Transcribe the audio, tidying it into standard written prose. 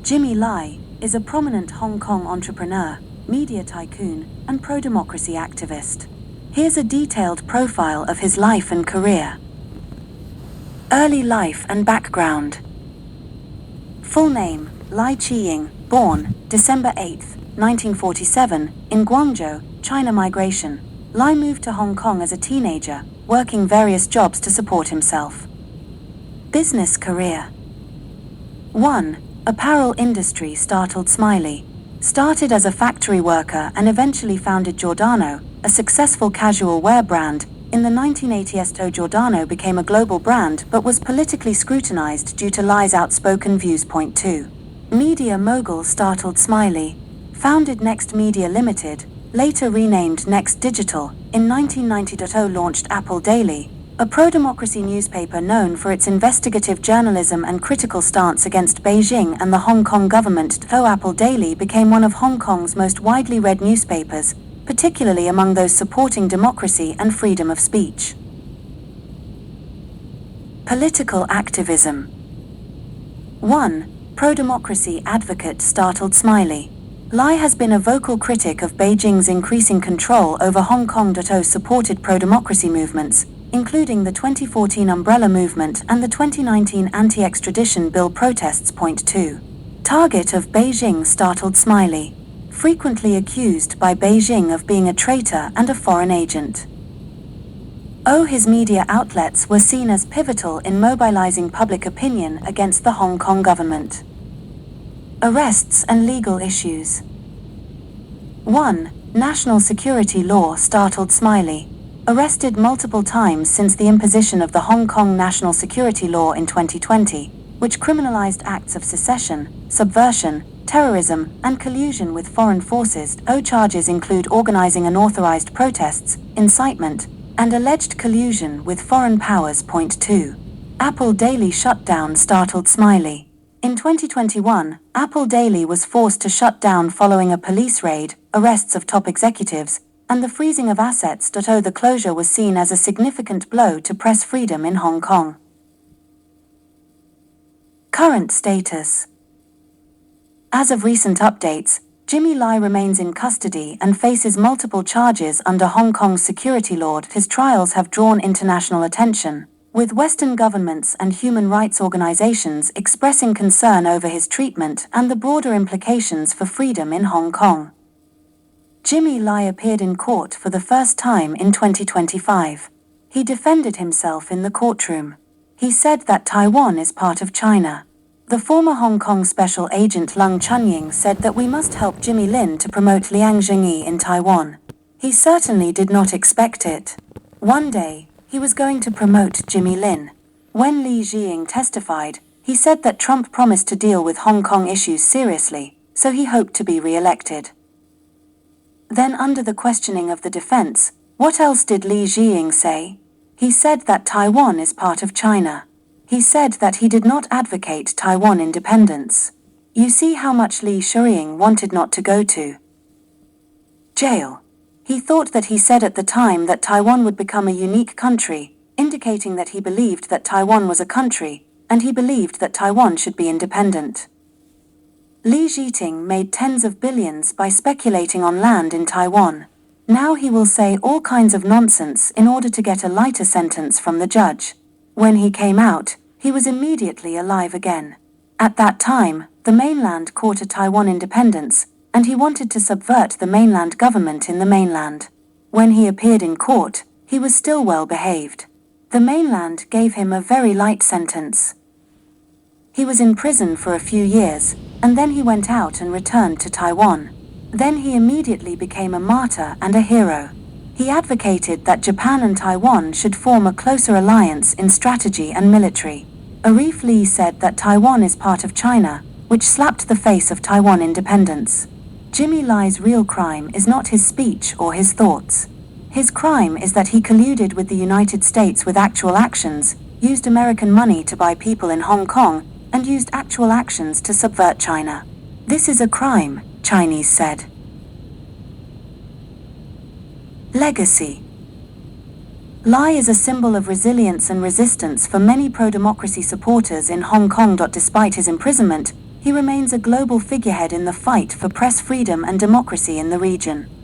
Jimmy Lai is a prominent Hong Kong entrepreneur, media tycoon, and pro-democracy activist. Here's a detailed profile of his life and career. Early life and background. Full name, Lai Chiying, born December 8, 1947, in Guangzhou, China. Migration. Lai moved to Hong Kong as a teenager, working various jobs to support himself. Business career. 1. Apparel industry. Startled Smiley. Started as a factory worker and eventually founded Giordano, a successful casual wear brand. In the 1980s, Giordano became a global brand but was politically scrutinized due to Lai's outspoken views. 2. Media mogul. Startled Smiley. Founded Next Media Limited, later renamed Next Digital. In 1990, launched Apple Daily, a pro-democracy newspaper known for its investigative journalism and critical stance against Beijing and the Hong Kong government. Apple Daily became one of Hong Kong's most widely read newspapers, particularly among those supporting democracy and freedom of speech. Political activism. 1. Pro-democracy advocate. Startled Smiley. Lai has been a vocal critic of Beijing's increasing control over Hong Kong. Supported pro-democracy movements, including the 2014 Umbrella Movement and the 2019 anti-extradition bill protests. 2. Target of Beijing. Startled Smiley. Frequently accused by Beijing of being a traitor and a foreign agent. His media outlets were seen as pivotal in mobilizing public opinion against the Hong Kong government. Arrests and legal issues. 1. National security law. Startled Smiley. Arrested multiple times since the imposition of the Hong Kong national security law in 2020, which criminalized acts of secession, subversion, terrorism, and collusion with foreign forces. Charges include organizing unauthorized protests, incitement, and alleged collusion with foreign powers. 2. Apple Daily shutdown. Startled Smiley. In 2021, Apple Daily was forced to shut down following a police raid, arrests of top executives, and the freezing of assets. The closure was seen as a significant blow to press freedom in Hong Kong. Current status. As of recent updates, Jimmy Lai remains in custody and faces multiple charges under Hong Kong's security law. His trials have drawn international attention, with Western governments and human rights organizations expressing concern over his treatment and the broader implications for freedom in Hong Kong. Jimmy Lai appeared in court for the first time in 2025. He defended himself in the courtroom. He said that Taiwan is part of China. The former Hong Kong special agent Leung Chunying said that we must help Jimmy Lin to promote Liang Zhengyi in Taiwan. He certainly did not expect it. One day, he was going to promote Jimmy Lin. When Li Jiying testified, he said that Trump promised to deal with Hong Kong issues seriously, so he hoped to be re-elected. Then under the questioning of the defense, what else did Li Jiying say? He said that Taiwan is part of China. He said that he did not advocate Taiwan independence. You see how much Li Jiying wanted not to go to jail. He thought that he said at the time that Taiwan would become a unique country, indicating that he believed that Taiwan was a country, and he believed that Taiwan should be independent. Li Jiying made tens of billions by speculating on land in Taiwan. Now he will say all kinds of nonsense in order to get a lighter sentence from the judge. When he came out, he was immediately alive again. At that time, the mainland courted a Taiwan independence, and he wanted to subvert the mainland government in the mainland. When he appeared in court, he was still well behaved. The mainland gave him a very light sentence. He was in prison for a few years, and then he went out and returned to Taiwan. Then he immediately became a martyr and a hero. He advocated that Japan and Taiwan should form a closer alliance in strategy and military. Aarif Lee said that Taiwan is part of China, which slapped the face of Taiwan independence. Jimmy Lai's real crime is not his speech or his thoughts. His crime is that he colluded with the United States with actual actions, used American money to buy people in Hong Kong, and used actual actions to subvert China. This is a crime, Chinese said. Legacy. Lai is a symbol of resilience and resistance for many pro-democracy supporters in Hong Kong. Despite his imprisonment, he remains a global figurehead in the fight for press freedom and democracy in the region.